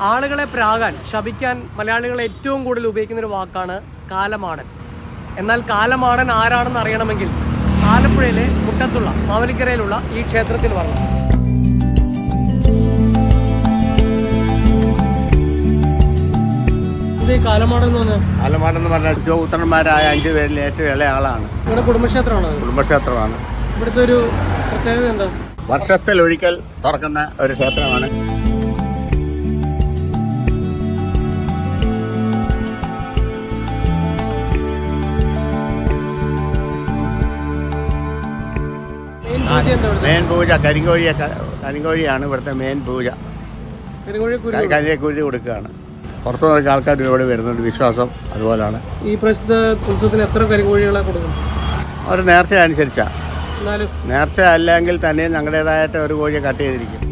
ആളുകളെ പ്രാകാൻ, ശപിക്കാൻ മലയാളികൾ ഏറ്റവും കൂടുതൽ ഉപയോഗിക്കുന്നൊരു വാക്കാണ് കാലമാടൻ. എന്നാൽ കാലമാടൻ ആരാണെന്ന് അറിയണമെങ്കിൽ ആലപ്പുഴയിലെ മുട്ടത്തുള്ള മാവേലിക്കരയിലുള്ള ഈ ക്ഷേത്രത്തിൽ വരണം. ഇത് കാലമാടൻ എന്ന് പറഞ്ഞാൽ? കാലമാടൻ എന്ന് പറഞ്ഞാൽ ഉത്തരന്മാരായ 5 പേരിൽ ഏറ്റവും ഇളയ ആളാണ്. നിങ്ങളുടെ കുടുംബക്ഷേത്രമാണോ? കുടുംബക്ഷേത്രമാണ്. ഇവിടുത്തെ ഒരു പ്രത്യേകത എന്താ? വർഷത്തിൽ ഒരിക്കൽ തുറക്കുന്ന ഒരു ക്ഷേത്രമാണ്. മെയിൻ പൂജ കരിങ്കോഴിയാണ് ഇവിടുത്തെ മെയിൻ പൂജ. കരിക്കുഴി കൊടുക്കുകയാണ്. പുറത്തു നിന്നൊക്കെ ആൾക്കാർ ഇവിടെ വരുന്നുണ്ട്. വിശ്വാസം അതുപോലാണ്. ഈ പ്രസിദ്ധ ഉത്സവത്തിന് എത്ര കരിങ്കോഴികളെ കൊടുക്കും? ഒരു നേർച്ച അനുസരിച്ചാണ്. നേർച്ച അല്ലെങ്കിൽ തന്നെ ഞങ്ങളുടേതായിട്ട് ഒരു കോഴിയെ കട്ട് ചെയ്തിരിക്കും.